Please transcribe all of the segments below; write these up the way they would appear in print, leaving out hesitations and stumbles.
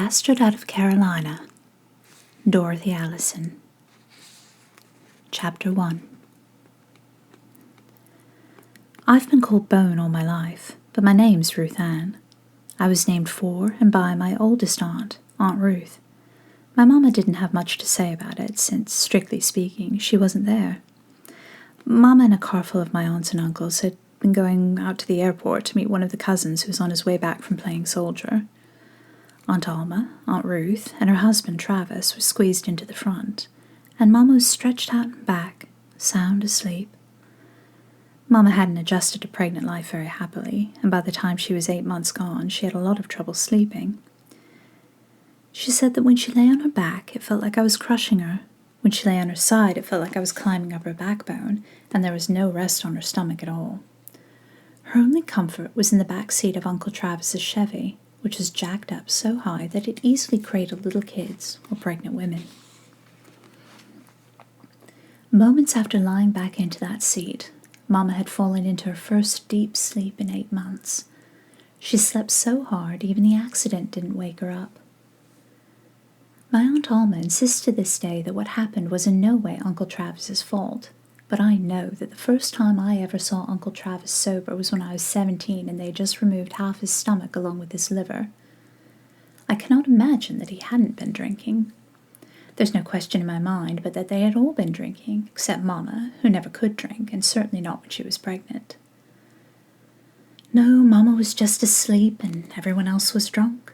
Bastard out of Carolina, Dorothy Allison. Chapter 1. I've been called Bone all my life, but my name's Ruth Ann. I was named for and by my oldest aunt, Aunt Ruth. My mama didn't have much to say about it, since, strictly speaking, she wasn't there. Mama and a carful of my aunts and uncles had been going out to the airport to meet one of the cousins who was on his way back from playing soldier. Aunt Alma, Aunt Ruth, and her husband Travis were squeezed into the front, and Mama was stretched out and back, sound asleep. Mama hadn't adjusted to pregnant life very happily, and by the time she was 8 months gone, she had a lot of trouble sleeping. She said that when she lay on her back, it felt like I was crushing her. When she lay on her side, it felt like I was climbing up her backbone, and there was no rest on her stomach at all. Her only comfort was in the back seat of Uncle Travis's Chevy, which was jacked up so high that it easily cradled little kids or pregnant women. Moments after lying back into that seat, Mama had fallen into her first deep sleep in 8 months. She slept so hard even the accident didn't wake her up. My Aunt Alma insists to this day that what happened was in no way Uncle Travis's fault, but I know that the first time I ever saw Uncle Travis sober was when I was 17 and they had just removed half his stomach along with his liver. I cannot imagine that he hadn't been drinking. There's no question in my mind but that they had all been drinking, except Mama, who never could drink, and certainly not when she was pregnant. No, Mama was just asleep and everyone else was drunk.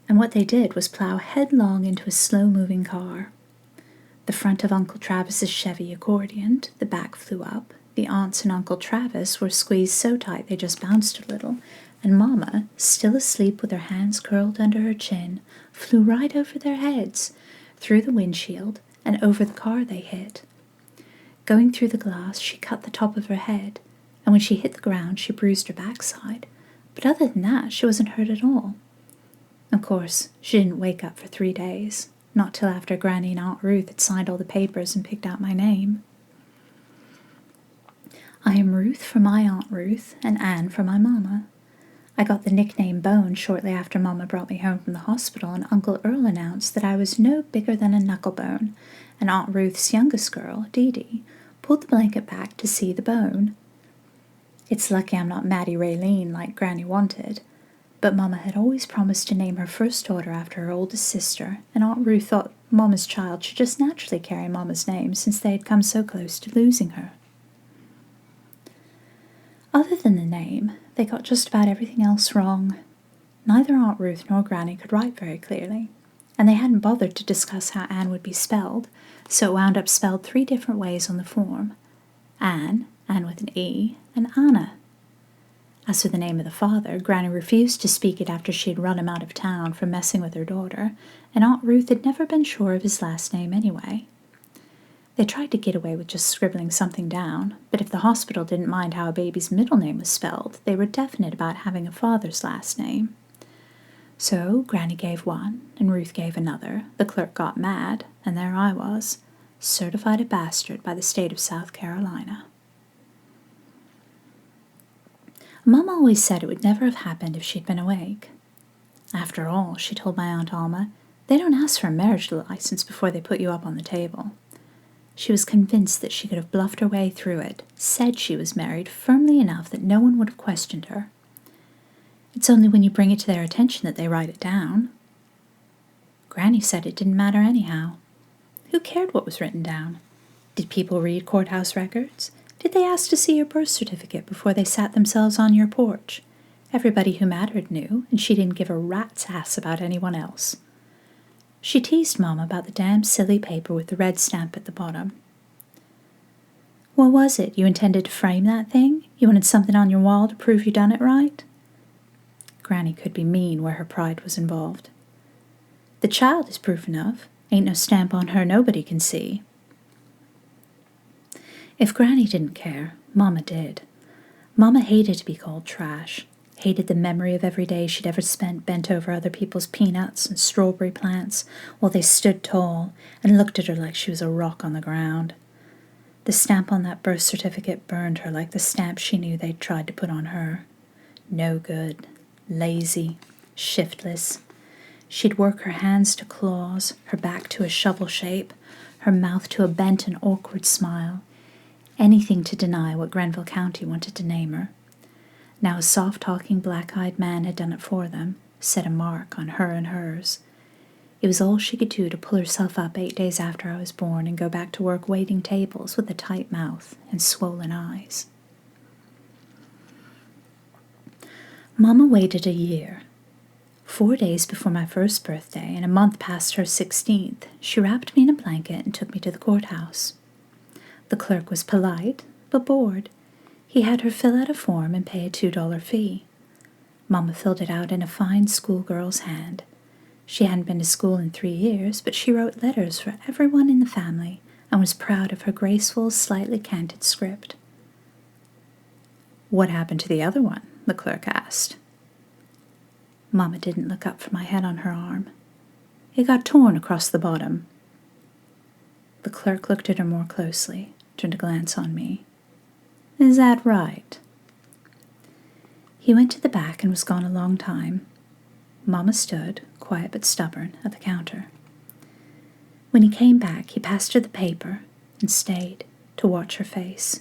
And what they did was plow headlong into a slow-moving car. The front of Uncle Travis's Chevy accordioned, the back flew up, the aunts and Uncle Travis were squeezed so tight they just bounced a little, and Mama, still asleep with her hands curled under her chin, flew right over their heads, through the windshield, and over the car they hit. Going through the glass, she cut the top of her head, and when she hit the ground, she bruised her backside, but other than that, she wasn't hurt at all. Of course, she didn't wake up for 3 days. Not till after Granny and Aunt Ruth had signed all the papers and picked out my name. I am Ruth for my Aunt Ruth, and Anne for my Mama. I got the nickname Bone shortly after Mama brought me home from the hospital, and Uncle Earl announced that I was no bigger than a knucklebone, and Aunt Ruth's youngest girl, Dee Dee, pulled the blanket back to see the bone. It's lucky I'm not Maddie Raylene like Granny wanted, but Mama had always promised to name her first daughter after her oldest sister, and Aunt Ruth thought Mama's child should just naturally carry Mama's name since they had come so close to losing her. Other than the name, they got just about everything else wrong. Neither Aunt Ruth nor Granny could write very clearly, and they hadn't bothered to discuss how Anne would be spelled, so it wound up spelled 3 different ways on the form: Anne, Anne with an E, and Anna. As for the name of the father, Granny refused to speak it after she had run him out of town for messing with her daughter, and Aunt Ruth had never been sure of his last name anyway. They tried to get away with just scribbling something down, but if the hospital didn't mind how a baby's middle name was spelled, they were definite about having a father's last name. So Granny gave one, and Ruth gave another, the clerk got mad, and there I was, certified a bastard by the state of South Carolina. Mama always said it would never have happened if she'd been awake. After all, she told my Aunt Alma, they don't ask for a marriage license before they put you up on the table. She was convinced that she could have bluffed her way through it, said she was married firmly enough that no one would have questioned her. It's only when you bring it to their attention that they write it down. Granny said it didn't matter anyhow. Who cared what was written down? Did people read courthouse records? Did they ask to see your birth certificate before they sat themselves on your porch? Everybody who mattered knew, and she didn't give a rat's ass about anyone else. She teased Mama about the damn silly paper with the red stamp at the bottom. What was it? You intended to frame that thing? You wanted something on your wall to prove you done it right? Granny could be mean where her pride was involved. The child is proof enough. Ain't no stamp on her nobody can see. If Granny didn't care, Mama did. Mama hated to be called trash, hated the memory of every day she'd ever spent bent over other people's peanuts and strawberry plants while they stood tall and looked at her like she was a rock on the ground. The stamp on that birth certificate burned her like the stamp she knew they'd tried to put on her. No good, lazy, shiftless. She'd work her hands to claws, her back to a shovel shape, her mouth to a bent and awkward smile, anything to deny what Grenville County wanted to name her. Now a soft-talking, black-eyed man had done it for them, set a mark on her and hers. It was all she could do to pull herself up 8 days after I was born and go back to work waiting tables with a tight mouth and swollen eyes. Mama waited a year. 4 days before my first birthday and a month past her 16th, she wrapped me in a blanket and took me to the courthouse. The clerk was polite, but bored. He had her fill out a form and pay a $2 fee. Mama filled it out in a fine schoolgirl's hand. She hadn't been to school in 3 years, but she wrote letters for everyone in the family and was proud of her graceful, slightly canted script. "What happened to the other one?" the clerk asked. Mama didn't look up from my head on her arm. "It got torn across the bottom." The clerk looked at her more closely, turned a glance on me. "Is that right?" He went to the back and was gone a long time. Mama stood, quiet but stubborn, at the counter. When he came back, he passed her the paper and stayed to watch her face.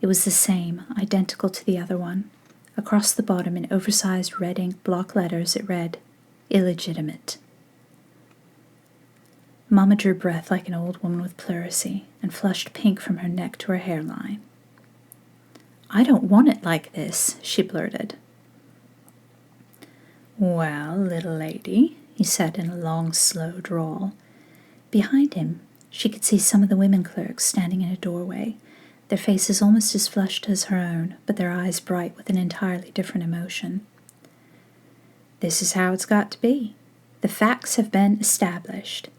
It was the same, identical to the other one. Across the bottom in oversized red ink block letters it read, "Illegitimate." Mama drew breath like an old woman with pleurisy and flushed pink from her neck to her hairline. "I don't want it like this," she blurted. "Well, little lady," he said in a long, slow drawl. Behind him, she could see some of the women clerks standing in a doorway, their faces almost as flushed as her own, but their eyes bright with an entirely different emotion. "This is how it's got to be. The facts have been established."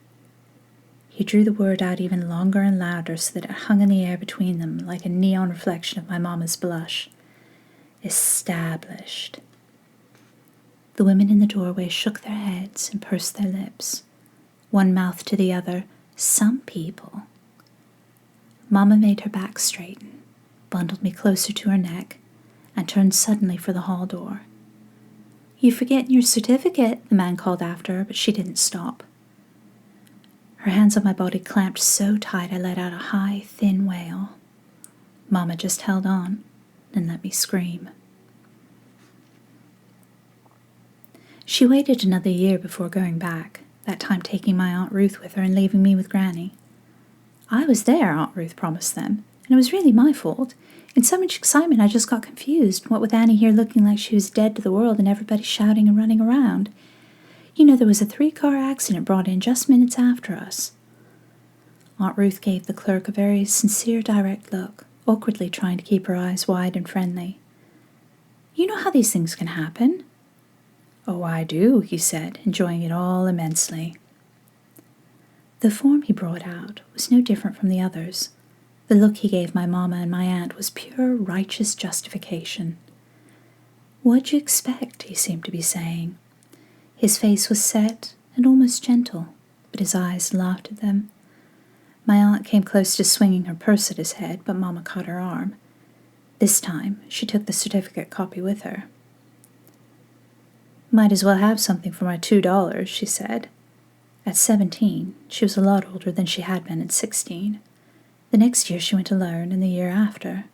He drew the word out even longer and louder so that it hung in the air between them like a neon reflection of my mama's blush. "Established." The women in the doorway shook their heads and pursed their lips. One mouth to the other, "Some people." Mama made her back straighten, bundled me closer to her neck, and turned suddenly for the hall door. "You forgetting your certificate," the man called after her, but she didn't stop. Her hands on my body clamped so tight I let out a high, thin wail. Mama just held on and let me scream. She waited another year before going back, that time taking my Aunt Ruth with her and leaving me with Granny. "I was there," Aunt Ruth promised them, "and it was really my fault. In so much excitement I just got confused, what with Annie here looking like she was dead to the world and everybody shouting and running around. You know, there was a 3-car accident brought in just minutes after us." Aunt Ruth gave the clerk a very sincere, direct look, awkwardly trying to keep her eyes wide and friendly. "You know how these things can happen." "Oh, I do," he said, enjoying it all immensely. The form he brought out was no different from the others. The look he gave my mama and my aunt was pure righteous justification. "What'd you expect?" he seemed to be saying. His face was set and almost gentle, but his eyes laughed at them. My aunt came close to swinging her purse at his head, but Mama caught her arm. This time, she took the certificate copy with her. "Might as well have something for my $2, she said. At 17, she was a lot older than she had been at 16. The next year she went to learn, and the year after.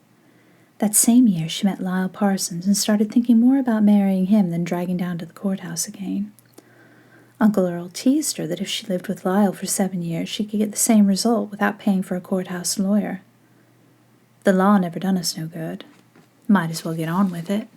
That same year she met Lyle Parsons and started thinking more about marrying him than dragging down to the courthouse again. Uncle Earl teased her that if she lived with Lyle for 7 years, she could get the same result without paying for a courthouse lawyer. The law never done us no good. Might as well get on with it.